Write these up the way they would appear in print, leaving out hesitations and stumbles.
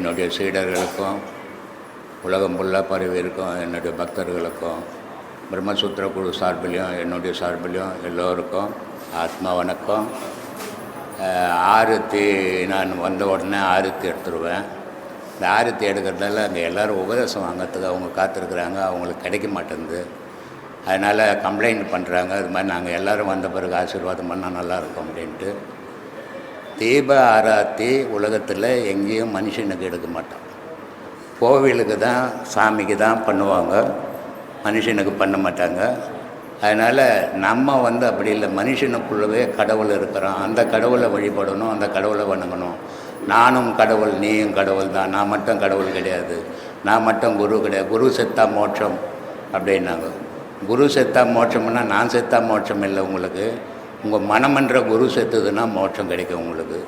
என்னுடைய சீடர்களுக்கும் உலகம் ஃபுல்லாக பரவி இருக்கும் என்னுடைய பக்தர்களுக்கும் பிரம்மசூத்திர குழு சார்பிலையும் என்னுடைய சார்பிலையும் எல்லோருக்கும் ஆத்மா வணக்கம். ஆரத்தி நான் வந்த உடனே ஆரத்தி எடுத்துருவேன். இந்த ஆரத்தி எடுக்கிறதால அங்கே எல்லோரும் உபதேசம் வாங்கிறதுக்கு அவங்க காத்திருக்கிறாங்க, அவங்களுக்கு கிடைக்க மாட்டேங்குது. அதனால் கம்ப்ளைண்ட் பண்ணுறாங்க. இது மாதிரி நாங்கள் எல்லோரும் வந்த பிறகு ஆசீர்வாதம் பண்ணால் நல்லாயிருக்கும் அப்படின்ட்டு. தீப ஆராத்தி உலகத்தில் எங்கேயும் மனுஷனுக்கு எடுக்க மாட்டோம். கோவிலுக்கு தான் சாமிக்கு தான் பண்ணுவாங்க, மனுஷனுக்கு பண்ண மாட்டாங்க. அதனால் நம்ம அப்படி இல்லை, மனுஷனுக்குள்ளவே கடவுள் இருக்கிறோம். அந்த கடவுளை வழிபடணும், அந்த கடவுளை வணங்கணும். நானும் கடவுள், நீயும் கடவுள் தான், நான் மட்டும் கடவுள் கிடையாது, நான் மட்டும் குரு கிடையாது. குரு செத்தா மோட்சம் அப்படின்னாங்க. குரு செத்தா மோட்சம்னா நான் செத்தா மோட்சம் இல்லை உங்களுக்கு. உங்கள் மனமன்ற குரு செத்துதுன்னா மோட்சம் கிடைக்கும் உங்களுக்கு.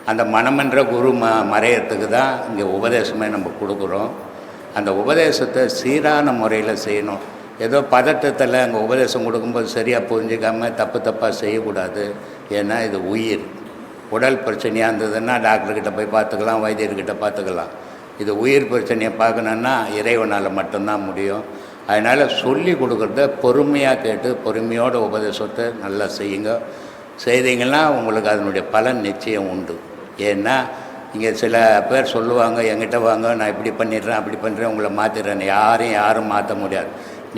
அந்த மனமன்ற குரு மறையத்துக்கு தான் இங்கே உபதேசமே நம்ம கொடுக்குறோம். அந்த உபதேசத்தை சீரான முறையில் செய்யணும். ஏதோ பதட்டத்தில் அங்கே உபதேசம் கொடுக்கும்போது சரியாக புரிஞ்சிக்காமல் தப்பாக செய்யக்கூடாது. ஏன்னா இது உயிர். உடல் பிரச்சனையாக இருந்ததுன்னா டாக்டர்கிட்ட போய் பார்த்துக்கலாம், வைத்தியர்கிட்ட பார்த்துக்கலாம். இது உயிர் பிரச்சனையை பார்க்கணுன்னா இறைவனால் மட்டும்தான் முடியும். அதனால் சொல்லி கொடுக்குறத பொறுமையாக கேட்டு பொறுமையோட உபதேசத்தை நல்லா செய்யுங்க. செய்தீங்கன்னா உங்களுக்கு அதனுடைய பலன் நிச்சயம் உண்டு. ஏன்னா இங்கே சில பேர் சொல்லுவாங்க, என்கிட்ட வாங்க, நான் இப்படி பண்ணிடுறேன் அப்படி பண்ணுறேன் உங்களை மாற்றிடுறேன். யாரும் மாற்ற முடியாது.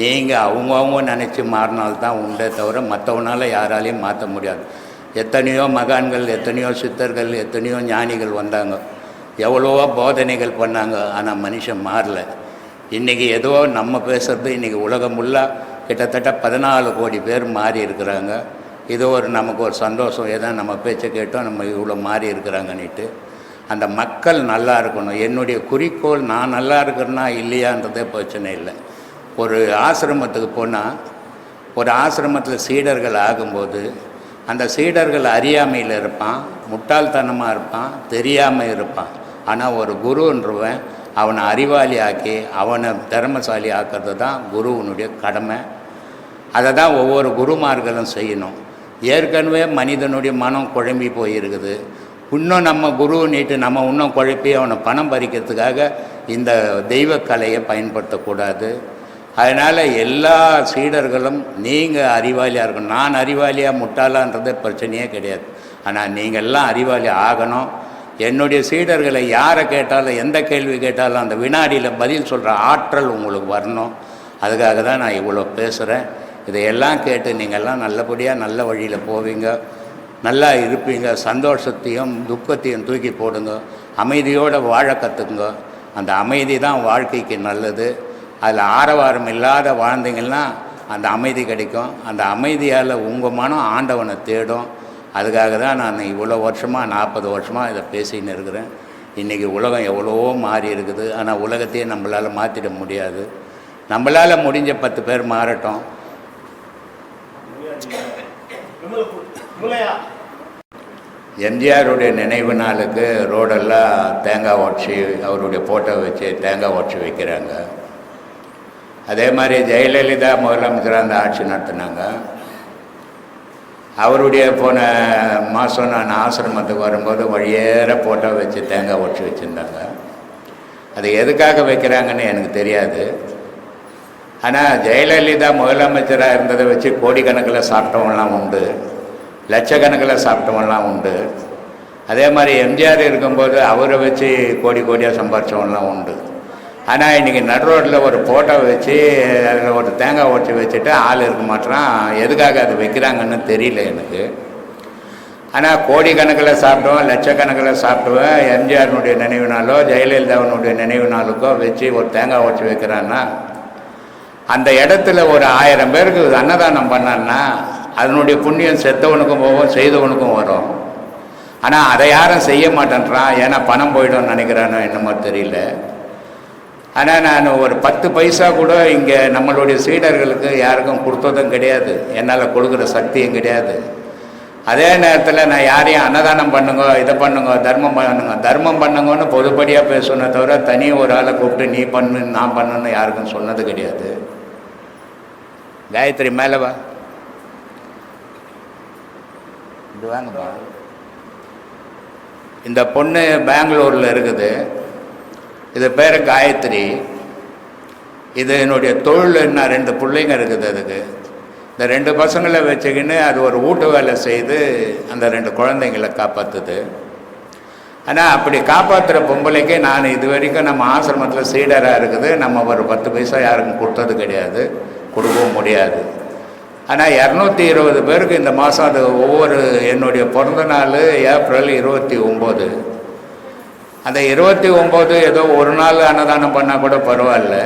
நீங்கள் அவங்கவுங்க நினச்சி மாறினால்தான் உண்டே தவிர மற்றவனால் யாராலையும் மாற்ற முடியாது. எத்தனையோ மகான்கள், எத்தனையோ சித்தர்கள், எத்தனையோ ஞானிகள் வந்தாங்க, எவ்வளவோ போதனைகள் பண்ணாங்க. ஆனால் மனுஷன் மாறல. இன்றைக்கி ஏதோ நம்ம பேசுகிறது இன்றைக்கி உலகம் ஃபுல்லாக கிட்டத்தட்ட 14 கோடி பேர் மாறி இருக்கிறாங்க. இது நமக்கு ஒரு சந்தோஷம். ஏதோ நம்ம பேச்சை கேட்டோம், நம்ம இவ்வளோ மாறி இருக்கிறாங்கன்னுட்டு. அந்த மக்கள் நல்லா இருக்கணும். என்னுடைய குறிக்கோள் நான் நல்லா இருக்கிறேன்னா இல்லையான்றதே பிரச்சனை இல்லை. ஒரு ஆசிரமத்துக்கு போனால், ஒரு ஆசிரமத்தில் சீடர்கள் ஆகும்போது அந்த சீடர்கள் அறியாமையில் இருப்பான், முட்டாள்தனமாக இருப்பான், தெரியாமல் இருப்பான். ஆனால் ஒரு குருன்றவன் அவனை அறிவாளி ஆக்கி அவனை திறமைசாலி ஆக்கிறது தான் குருவனுடைய கடமை. அதை தான் ஒவ்வொரு குருமார்களும் செய்யணும். ஏற்கனவே மனிதனுடைய மனம் குழம்பி போயிருக்குது. இன்னும் நம்ம குருவை நீட்டு நம்ம இன்னும் குழப்பி அவனை பணம் பறிக்கிறதுக்காக இந்த தெய்வக்கலையை பயன்படுத்தக்கூடாது. அதனால் எல்லா சீடர்களும் நீங்கள் அறிவாளியாக இருக்கணும். நான் அறிவாளியாக முட்டாளான்றதே பிரச்சனையே கிடையாது. ஆனால் நீங்கள்லாம் அறிவாளி ஆகணும். என்னுடைய சீடர்களை யாரை கேட்டாலும், எந்த கேள்வி கேட்டாலும் அந்த வினாடியில் பதில் சொல்கிற ஆற்றல் உங்களுக்கு வரணும். அதுக்காக தான் நான் இவ்வளோ பேசுகிறேன். இதையெல்லாம் கேட்டு நீங்கள்லாம் நல்லபடியாக நல்ல வழியில் போவீங்க, நல்லா இருப்பீங்க. சந்தோஷத்தையும் துக்கத்தையும் தூக்கி போடுங்க. அமைதியோடு வாழ கற்றுக்குங்க. அந்த அமைதி தான் வாழ்க்கைக்கு நல்லது. அதில் ஆரவாரம் இல்லாத வாழ்ந்தீங்கன்னா அந்த அமைதி கிடைக்கும். அந்த அமைதியால் உங்கள் மனம் ஆண்டவனை தேடும். அதுக்காக தான் நான் இவ்வளோ வருஷமாக 40 வருஷமாக இதை பேசின்னு இருக்கிறேன். இன்றைக்கி உலகம் எவ்வளவோ மாறி இருக்குது. ஆனால் உலகத்தையே நம்மளால் மாற்றிட முடியாது. நம்மளால் முடிஞ்ச 10 பேர் மாறட்டும். எம்ஜிஆருடைய நினைவு நாளுக்கு ரோடெல்லாம் தேங்காய் உடச்சி அவருடைய ஃபோட்டோ வச்சு தேங்காய் உடச்சி வைக்கிறாங்க. அதே மாதிரி ஜெயலலிதா முதலமைச்சராக அந்த ஆட்சி நடத்தினாங்க. அவருடைய போன மாதம் நான் ஆசிரமத்துக்கு வரும்போது வழியேற ஃபோட்டோ வச்சு தேங்காய் உடச்சி வச்சுருந்தாங்க. அது எதுக்காக வைக்கிறாங்கன்னு எனக்கு தெரியாது. ஆனால் ஜெயலலிதா முதலமைச்சராக இருந்ததை வச்சு கோடிக்கணக்கில் சாப்பிட்டவங்களாம் உண்டு, லட்சக்கணக்கில் சாப்பிட்டவங்களாம் உண்டு. அதே மாதிரி எம்ஜிஆர் இருக்கும்போது அவரை வச்சு கோடியாக சம்பாரித்தவங்களாம் உண்டு. ஆனால் இன்றைக்கி நடு ரோட்டில் ஒரு ஃபோட்டோ வச்சு அதில் ஒரு தேங்காய் உடச்சி வச்சுட்டு ஆள் இருக்க மாட்டேறான். எதுக்காக அது வைக்கிறாங்கன்னு தெரியல எனக்கு. ஆனால் கோடிக்கணக்கில் சாப்பிடுவேன், லட்சக்கணக்கில் சாப்பிடுவேன். எம்ஜிஆருனுடைய நினைவு நாளோ ஜெயலலிதாவினுடைய நினைவு நாளுக்கோ வச்சு ஒரு தேங்காய் உடச்சி வைக்கிறான்னா, அந்த இடத்துல ஒரு 1000 பேருக்கு அன்னதானம் பண்ணான்னா அதனுடைய புண்ணியம் செத்தவனுக்கும் போகும், செய்தவனுக்கும் வரும். ஆனால் அதை யாரும் செய்ய மாட்டேன்றான். ஏன்னா பணம் போய்டும்னு நினைக்கிறானோ என்னமோ தெரியல. ஆனால் நான் ஒரு 10 பைசா கூட இங்கே நம்மளுடைய சீடர்களுக்கு யாருக்கும் கொடுத்ததும் கிடையாது. என்னால் கொடுக்குற சக்தியும் கிடையாது. அதே நேரத்தில் நான் யாரையும் அன்னதானம் பண்ணுங்க, இதை பண்ணுங்க, தர்மம் பண்ணுங்கன்னு பொதுப்படியாக பேசணும் தவிர தனி ஒரு ஆளை கூப்பிட்டு நீ பண்ணு நான் பண்ணுன்னு யாருக்கும் சொன்னது கிடையாது. காயத்ரி மேலே வா, இது வாங்கப்பா. இந்த பொண்ணு பெங்களூரில் இருக்குது. இது பேர் காயத்ரி. இது என்னுடைய தொழில். என்ன 2 பிள்ளைங்க இருக்குது அதுக்கு. இந்த 2 பசங்களை வச்சுக்கின்னு அது ஒரு வீட்டு வேலை செய்து அந்த 2 குழந்தைங்களை காப்பாற்றுது. ஆனால் அப்படி காப்பாற்றுற பொம்பளைக்கு நான் இது வரைக்கும் நம்ம ஆசிரமத்தில் சீடராக இருக்குது, நம்ம ஒரு 10 பைசா யாருக்கும் கொடுத்தது கிடையாது, கொடுக்கவும் முடியாது. ஆனால் 220 பேருக்கு இந்த மாதம் அது ஒவ்வொரு என்னுடைய பிறந்த நாள் ஏப்ரல் 29. அந்த 29 ஏதோ ஒரு நாள் அன்னதானம் பண்ணால் கூட பரவாயில்ல.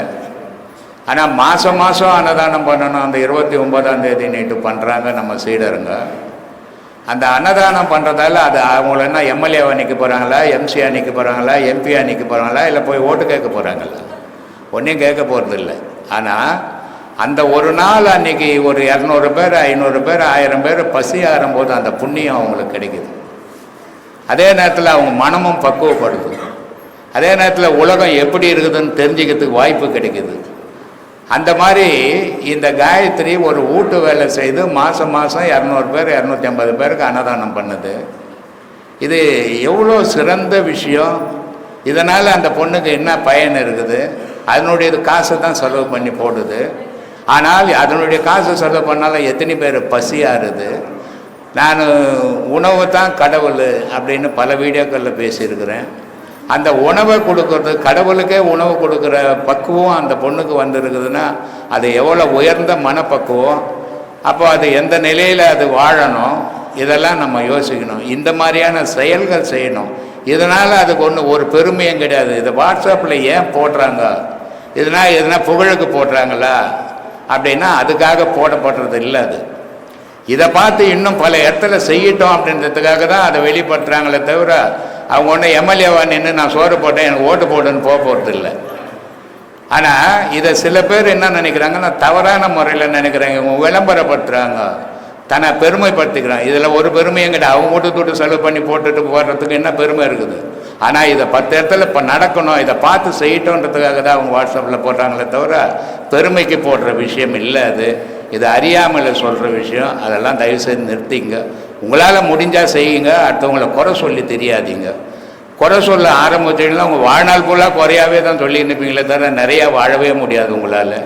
ஆனால் மாதம் அன்னதானம் பண்ணணும். அந்த 29ஆம் தேதி நைட்டு பண்ணுறாங்க நம்ம சீடருங்க. அந்த அன்னதானம் பண்ணுறதால அது அவங்கள என்ன எம்எல்ஏவை நிற்க போகிறாங்களா, எம்சியா நிற்க போகிறாங்களா, எம்பியா நிற்க போகிறாங்களா, இல்லை போய் ஓட்டு கேட்க போகிறாங்களா? ஒன்றையும் கேட்க போகிறதில்ல. ஆனால் அந்த ஒரு நாள் அன்றைக்கி ஒரு 200 பேர் 500 பேர் 1000 பேர் பசி ஆறும்போது அந்த புண்ணியம் அவங்களுக்கு கிடைக்குது. அதே நேரத்தில் அவங்க மனமும் பக்குவப்படுது. அதே நேரத்தில் உலகம் எப்படி இருக்குதுன்னு தெரிஞ்சுக்கிறதுக்கு வாய்ப்பு கிடைக்குது. அந்த மாதிரி இந்த காயத்ரி ஒரு வீட்டு வேலை செய்து மாதம் 200 பேர் 250 பேருக்கு அன்னதானம் பண்ணுது. இது எவ்வளோ சிறந்த விஷயம். இதனால் அந்த பொண்ணுக்கு என்ன பயன் இருக்குது? அதனுடைய காசை தான் செலவு பண்ணி போடுது. ஆனால் அதனுடைய காசை செலவு பண்ணாலும் எத்தனை பேர் பசியாருது. நான் உணவு தான் கடவுள் அப்படின்னு பல வீடியோக்களில் பேசியிருக்கிறேன். அந்த உணவை கொடுக்கறது, கடவுளுக்கே உணவு கொடுக்குற பக்குவம் அந்த பொண்ணுக்கு வந்திருக்குதுன்னா அது எவ்வளோ உயர்ந்த மனப்பக்குவம். அப்போ அது எந்த நிலையில் அது வாழணும், இதெல்லாம் நம்ம யோசிக்கணும். இந்த மாதிரியான செயல்கள் செய்யணும். இதனால் அதுக்கு ஒரு பெருமையும் கிடையாது. இதை வாட்ஸ்அப்பில் ஏன் போடுறாங்க, இதனால் எதுனா புகழுக்கு போடுறாங்களா அப்படின்னா அதுக்காக போடப்படுறது இல்லை. அது இதை பார்த்து இன்னும் பல இடத்துல செய்யட்டும் அப்படின்றதுக்காக தான் அதை வெளிப்படுத்துகிறாங்களே தவிர அவங்க ஒன்று எம்எல்ஏவா நின்று நான் சோறு போட்டேன் எனக்கு ஓட்டு போடுன்னு போகிறது இல்லை. ஆனால் இதை சில பேர் என்ன நினைக்கிறாங்கன்னா தவறான முறையில் நினைக்கிறாங்க. இவங்க விளம்பரப்படுத்துகிறாங்க, தன்னை பெருமைப்படுத்திக்கிறாங்க. இதில் ஒரு பெருமையும் கிடையாது. அவங்க வீட்டு செலவு பண்ணி போட்டுட்டு போடுறதுக்கு என்ன பெருமை இருக்குது? ஆனால் இதை 10 இடத்துல இப்போ நடக்கணும், இதை பார்த்து செய்யட்டோன்றதுக்காக தான் அவங்க வாட்ஸ்அப்பில் போடுறாங்களே தவிர பெருமைக்கு போடுற விஷயம் இல்லை. இது அறியாமல் சொல்கிற விஷயம். அதெல்லாம் தயவுசெய்து நிறுத்திங்க. உங்களால் முடிஞ்சால் செய்யுங்க. அடுத்தவங்களை குறை சொல்லி தெரியாதீங்க. குறை சொல்ல ஆரம்பிச்சிங்கன்னா உங்கள் வாழ்நாள் ஃபுல்லாக குறையாவே தான் சொல்லி நிற்பீங்களே தவிர நிறையா வாழவே முடியாது உங்களால்.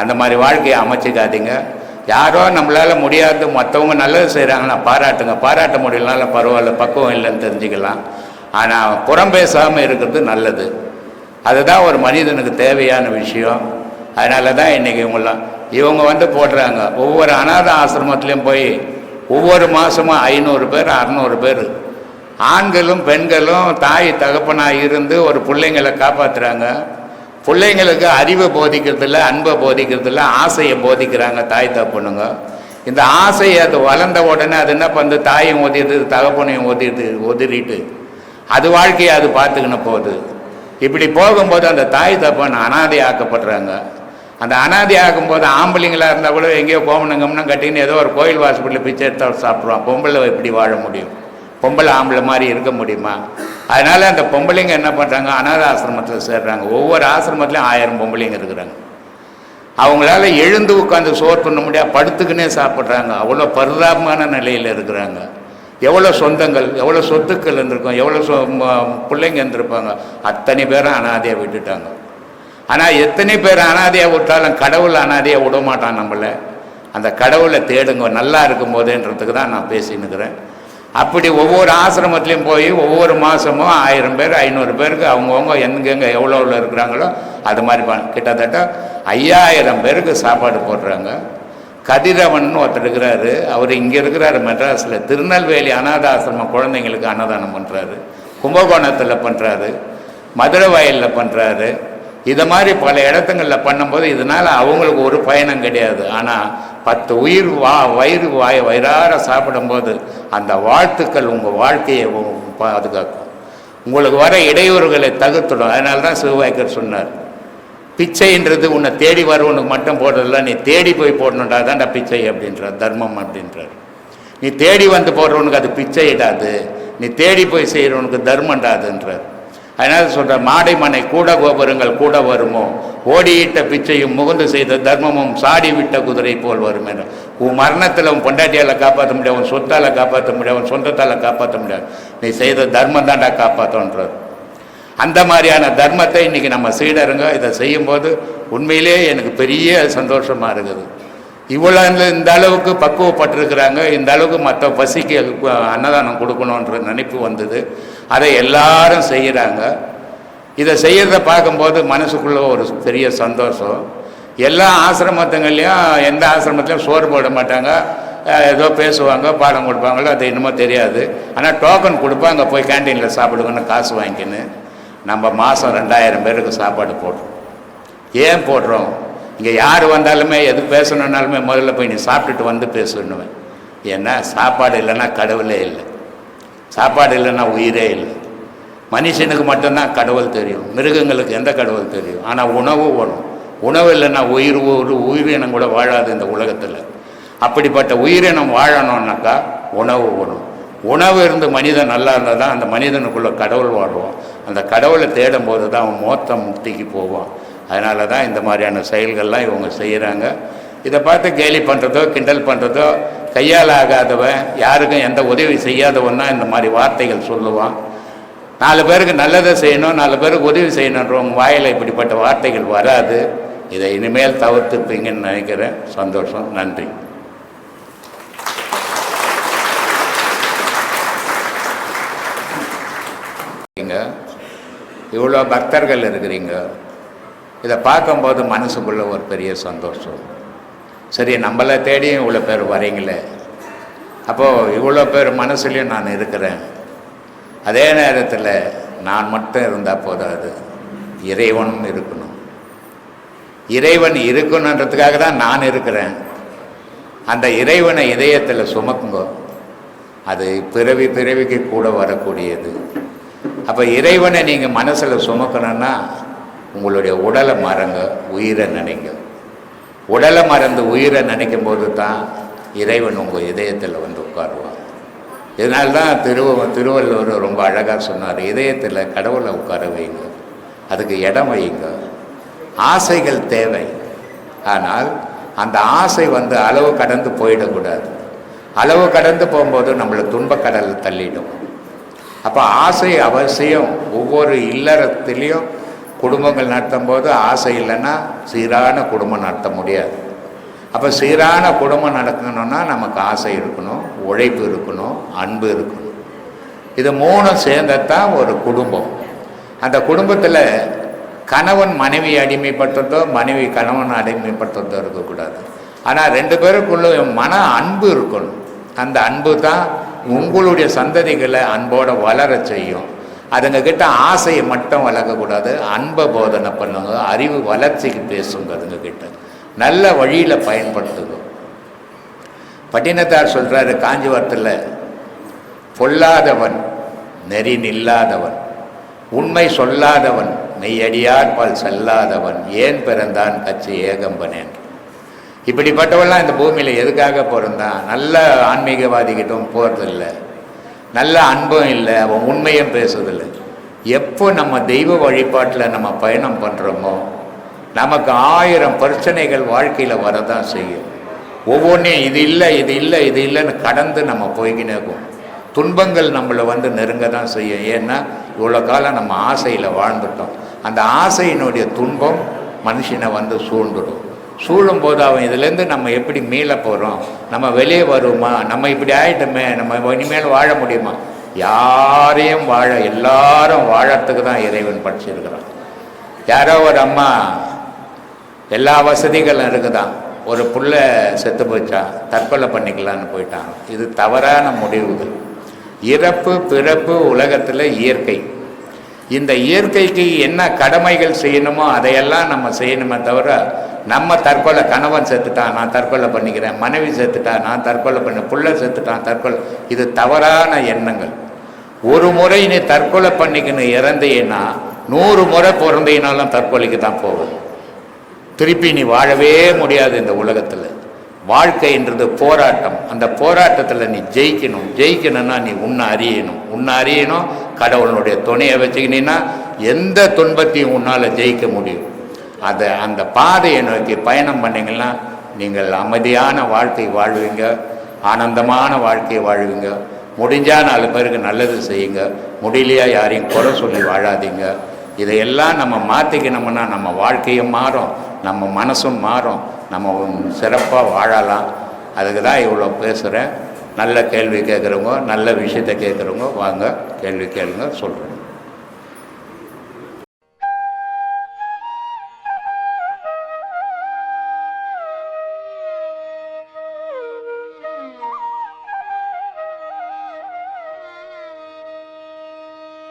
அந்த மாதிரி வாழ்க்கையை அமைச்சிக்காதீங்க. யாரோ நம்மளால் முடியாது, மற்றவங்க நல்லது செய்கிறாங்கன்னா பாராட்டுங்க. பாராட்ட முடியலனாலும் பரவாயில்ல, பக்குவம் இல்லைன்னு தெரிஞ்சுக்கலாம். ஆனால் புறம் பேசாமல் இருக்கிறது நல்லது. அதுதான் ஒரு மனிதனுக்கு தேவையான விஷயம். அதனால தான் இன்றைக்கி இவங்க போடுறாங்க. ஒவ்வொரு அநாத ஆசிரமத்துலேயும் போய் ஒவ்வொரு மாதமும் 500 பேர் 600 பேர் ஆண்களும் பெண்களும் தாய் தகப்பனாக இருந்து ஒரு பிள்ளைங்களை காப்பாற்றுறாங்க. பிள்ளைங்களுக்கு அறிவை போதிக்கிறதில்ல, அன்பை போதிக்கிறதில்ல, ஆசையை போதிக்கிறாங்க தாய் தகப்பனுங்க. இந்த ஆசையை அது வளர்ந்த உடனே அது என்ன பண்ணுது, தாயும் ஒதிடுது தகப்பனையும் ஒதிரிட்டு அது வாழ்க்கையை அது பார்த்துக்கின்னு போகுது. இப்படி போகும்போது அந்த தாய் தகப்பன் அனாதை ஆக்கப்படுறாங்க. அந்த அனாதை ஆகும்போது ஆம்பளைங்களாக இருந்தால் கூட எங்கேயோ கோமனங்கம்னா கட்டின்னு ஏதோ ஒரு கோயில் வாசப்படியில் பிச்சை எடுத்து சாப்பிட்ருவான். பொம்பளை எப்படி வாழ முடியும்? பொம்பளை ஆம்பளை மாதிரி இருக்க முடியுமா? அதனால் அந்த பொம்பளைங்க என்ன பண்ணுறாங்க, அனாதை ஆசிரமத்தில் சேர்றாங்க. ஒவ்வொரு ஆசிரமத்துலேயும் 1000 பொம்பளைங்க இருக்கிறாங்க. அவங்களால எழுந்து உட்காந்து சோறு பண்ண முடியாது, படுத்துக்குன்னே சாப்பிட்றாங்க. அவ்வளோ பரிதாபமான நிலையில் இருக்கிறாங்க. எவ்வளோ சொந்தங்கள், எவ்வளோ சொத்துக்கள் இருந்திருக்கும், எவ்வளோ பிள்ளைங்க இருந்திருப்பாங்க. அத்தனை பேரும் அனாதையாக விட்டுட்டாங்க. ஆனால் எத்தனை பேர் அனாதையாக விட்டாலும் கடவுள் அனாதையாக விட மாட்டான் நம்மளை. அந்த கடவுளை தேடுங்க நல்லா இருக்கும் போதுன்றதுக்கு தான் நான் பேசின்னுக்கிறேன். அப்படி ஒவ்வொரு ஆசிரமத்துலேயும் போய் ஒவ்வொரு மாதமும் 1000 பேர் 500 பேருக்கு அவங்கவுங்க எங்கெங்கே எவ்வளோ இருக்கிறாங்களோ அது மாதிரி கிட்டத்தட்ட 5000 பேருக்கு சாப்பாடு போடுறாங்க. கதிரவன் ஒருத்தர் இருக்கிறாரு, அவர் இங்கே இருக்கிறாரு மெட்ராஸில். திருநெல்வேலி அநாத ஆசிரம குழந்தைங்களுக்கு அன்னதானம் பண்ணுறாரு, கும்பகோணத்தில் பண்ணுறாரு, மதுரை வயலில் பண்ணுறாரு. இதை மாதிரி பல இடத்துங்களில் பண்ணும்போது இதனால் அவங்களுக்கு ஒரு பயணம் கிடையாது. ஆனால் 10 உயிர் வயிறார சாப்பிடும்போது அந்த வாழ்த்துக்கள் உங்கள் வாழ்க்கையை பாதுகாக்கும். உங்களுக்கு வர இடையூறுகளை தவிர்த்துடும். அதனால தான் சிவவாய்க்கர் சொன்னார், பிச்சைன்றது உன்னை தேடி வரவனுக்கு மட்டும் போடுறதில்ல, நீ தேடி போய் போடணுன்றா தான்டா பிச்சை அப்படின்றார், தர்மம் அப்படின்றார். நீ தேடி வந்து போடுறவனுக்கு அது பிச்சை இடாது, நீ தேடி போய் செய்கிறவனுக்கு தர்மண்டாதுன்றார். அதனால் சொல்கிற மாடை மனை கூட கோபுரங்கள் கூட வருமோ, ஓடியிட்ட பிச்சையும் முகுந்து செய்த தர்மமும் சாடி விட்ட குதிரை போல் வரும் என்ற. உன் மரணத்தில் உன் பொண்டாட்டியால் காப்பாற்ற முடியாது, உன் சொத்தால் காப்பாற்ற முடியாது, உன் சொந்தத்தால் காப்பாற்ற முடியாது. நீ செய்த தர்மம் தாண்டா காப்பாற்றன்றார். அந்த மாதிரியான தர்மத்தை இன்றைக்கி நம்ம சீடருங்க இதை செய்யும்போது உண்மையிலே எனக்கு பெரிய சந்தோஷமாக இருக்குது. இவ்வளோ இந்த அளவுக்கு பக்குவப்பட்டிருக்கிறாங்க, இந்த அளவுக்கு மற்ற பசிக்கு அன்னதானம் கொடுக்கணுன்ற நினைப்பு வந்தது. அதை எல்லாரும் செய்கிறாங்க. இதை செய்கிறத பார்க்கும்போது மனசுக்குள்ளே ஒரு பெரிய சந்தோஷம். எல்லா ஆசிரமத்துங்கள்லையும் எந்த ஆசிரமத்துலையும் சோறு போட மாட்டாங்க, ஏதோ பேசுவாங்க, பாடம் கொடுப்பாங்களோ அது இன்னுமோ தெரியாது. ஆனால் டோக்கன் கொடுப்பாங்க, போய் கேன்டீனில் சாப்பிடுங்கன்னு காசு வாங்கிக்கின்னு நம்ம மாதம் 2000 பேருக்கு சாப்பாடு போடுறோம். ஏன் போடுறோம்? இங்கே யார் வந்தாலுமே எது பேசணுன்னாலுமே முதல்ல போய் நீ சாப்பிட்டுட்டு வந்து பேசணுவேன். ஏன்னா சாப்பாடு இல்லைன்னா கடவுளே இல்லை, சாப்பாடு இல்லைன்னா உயிரே இல்லை. மனுஷனுக்கு மட்டும்தான் கடவுள் தெரியும், மிருகங்களுக்கு எந்த கடவுள் தெரியும்? ஆனால் உணவு வேணும். உணவு இல்லைன்னா ஒரு உயிரினம் கூட வாழாது இந்த உலகத்தில். அப்படிப்பட்ட உயிரினம் வாழணும்னாக்கா உணவு வேணும். உணவு இருந்து மனிதன் நல்லா இருந்தால் தான் அந்த மனிதனுக்குள்ளே கடவுள் வாழ்வான். அந்த கடவுளை தேடும் போது தான் அவன் மோத்த முக்திக்கு போவான். அதனால தான் இந்த மாதிரியான செயல்கள்லாம் இவங்க செய்கிறாங்க. இதை பார்த்து கேலி பண்ணுறதோ கிண்டல் பண்ணுறதோ, கையால் ஆகாதவன், யாருக்கும் எந்த உதவி செய்யாதவன்னா இந்த மாதிரி வார்த்தைகள் சொல்லுவான். 4 பேருக்கு நல்லதை செய்யணும், 4 பேருக்கு உதவி செய்யணுன்றவங்க வாயில் இப்படிப்பட்ட வார்த்தைகள் வராது. இதை இனிமேல் தவிர்த்துப்பீங்கன்னு நினைக்கிறேன். சந்தோஷம். நன்றி. இவ்வளோ பக்தர்கள் இருக்கிறீங்க, இதை பார்க்கும்போது மனசுக்குள்ளே ஒரு பெரிய சந்தோஷம். சரி, நம்மளை தேடியும் இவ்வளோ பேர் வரீங்களே, அப்போது இவ்வளோ பேர் மனசுலையும் நான் இருக்கிறேன். அதே நேரத்தில் நான் மட்டும் இருந்தால் போதாது, இறைவனும் இருக்கணும். இறைவன் இருக்கணுன்றதுக்காக தான் நான் இருக்கிறேன். அந்த இறைவனை இதயத்தில் சுமக்குங்க. அது பிறவிக்கு கூட வரக்கூடியது. அப்போ இறைவனை நீங்கள் மனசில் சுமக்கணுன்னா உங்களுடைய உடலை மறங்க, உயிரை நினைங்க. உடலை மறந்து உயிரை நினைக்கும் போது தான் இறைவன் உங்கள் இதயத்தில் வந்து உட்காருவான். இதனால்தான் திருவள்ளுவர் ரொம்ப அழகாக சொன்னார், இதயத்தில் கடவுளை உட்கார வைங்க, அதுக்கு இடம் வைங்க. ஆசைகள் தேவை, ஆனால் அந்த ஆசை வந்து அளவு கடந்து போயிடக்கூடாது. அளவு கடந்து போகும்போது நம்மளை துன்பக்கடலில் தள்ளிடும். அப்போ ஆசை அவசியம். ஒவ்வொரு இல்லறத்திலையும் குடும்பங்கள் நடத்தும் போது ஆசை இல்லைன்னா சீரான குடும்பம் நடத்த முடியாது. அப்போ சீரான குடும்பம் நடக்கணும்னா நமக்கு ஆசை இருக்கணும், உழைப்பு இருக்கணும், அன்பு இருக்கணும். இது 3 சேர்ந்ததான் ஒரு குடும்பம். அந்த குடும்பத்தில் கணவன் மனைவி அடிமைப்பட்டதோ, மனைவி கணவன் அடிமைப்பட்டதோ இருக்கக்கூடாது. ஆனால் 2 பேருக்குள்ள மன அன்பு இருக்கணும். அந்த அன்பு தான் உங்களுடைய சந்ததிகளை அன்போடு வளர செய்யும். அதுங்கக்கிட்ட ஆசையை மட்டும் வளர்க்கக்கூடாது, அன்பை போதனை பண்ணுங்க, அறிவு வளர்ச்சிக்கு பேசுங்க. அதுங்கக்கிட்ட நல்ல வழியில் பயன்படுத்துங்க. பட்டினத்தார் சொல்கிறாரு காஞ்சிபுரத்தில், பொல்லாதவன் நெறி நில்லாதவன், உண்மை சொல்லாதவன், மெய்யடியார்பால் செல்லாதவன், ஏன் பிறந்தான் கட்சி ஏகம்பனேன். இப்படிப்பட்டவெல்லாம் இந்த பூமியில் எதுக்காக பிறந்தான்? நல்ல ஆன்மீகவாதிகிட்டும் போகிறதில்லை, நல்ல அன்பும் இல்லை, அவன் உண்மையும் பேசுறதில்லை. எப்போ நம்ம தெய்வ வழிபாட்டில் நம்ம பயணம் பண்ணுறோமோ நமக்கு 1000 பிரச்சனைகள் வாழ்க்கையில் வரதான் செய்யும். ஒவ்வொன்றையும் இது இல்லை இது இல்லை இது இல்லைன்னு கடந்து நம்ம போய்கினே இருக்கும். துன்பங்கள் நம்மளை வந்து நெருங்க தான் செய்யும். ஏன்னா இவ்வளோ காலம் நம்ம ஆசையில் வாழ்ந்துட்டோம். அந்த ஆசையினுடைய துன்பம் மனுஷனை வந்து சூழ்ந்துடும். சூழும்போது அவன் இதுலேருந்து நம்ம எப்படி மீள போகிறோம், நம்ம வெளியே வருவோமா, நம்ம இப்படி ஆகிட்டோமே, நம்ம இனிமேல் வாழ முடியுமா? யாரையும் எல்லாரும் வாழறதுக்கு தான் இறைவன் படிச்சிருக்கிறான். யாரோ ஒரு அம்மா எல்லா வசதிகளும் இருக்குதான், ஒரு புள்ள செத்து போச்சா, தற்கொலை பண்ணிக்கலான்னு போயிட்டாங்க. இது தவறான முடிவுகள். இறப்பு பிறப்பு உலகத்தில் இயற்கை. இந்த இயற்கைக்கு என்ன கடமைகள் செய்யணுமோ அதையெல்லாம் நம்ம செய்யணுமே தவிர நம்ம தற்கொலை, கணவன் செத்துட்டான் நான் தற்கொலை பண்ணிக்கிறேன், மனைவி செத்துட்டா நான் தற்கொலை பண்ண, புள்ள செத்துட்டான் தற்கொலை, இது தவறான எண்ணங்கள். ஒரு முறை நீ தற்கொலை பண்ணிக்கணும் இறந்தீன்னா 100 முறை பிறந்தீனாலும் தற்கொலைக்கு தான் போகும். திருப்பி நீ வாழவே முடியாது இந்த உலகத்தில். வாழ்க்கைன்றது போராட்டம். அந்த போராட்டத்தில் நீ ஜெயிக்கணும்னா நீ உன்னை அறியணும். கடவுளுடைய துணையை வச்சுக்கினீன்னா எந்த துன்பத்தையும் உன்னால் ஜெயிக்க முடியும். அந்த பாதையை நோக்கி பயணம் பண்ணிங்கன்னா நீங்கள் அமைதியான வாழ்க்கை வாழ்வீங்க, ஆனந்தமான வாழ்க்கையை வாழ்வீங்க. முடிஞ்சால் 4 பேருக்கு நல்லது செய்யுங்க, முடியலையா யாரையும் குறை சொல்லி வாழாதீங்க. இதையெல்லாம் நம்ம மாற்றிக்கணும்னா நம்ம வாழ்க்கையும் மாறும், நம்ம மனசும் மாறும், நம்ம சிறப்பாக வாழலாம். அதுக்கு தான் இவ்வளோ பேசுகிறேன். நல்ல கேள்வி கேட்குறவங்க, நல்ல விஷயத்தை கேட்குறவங்க வாங்க கேள்வி கேளுங்க, சொல்கிறேன்.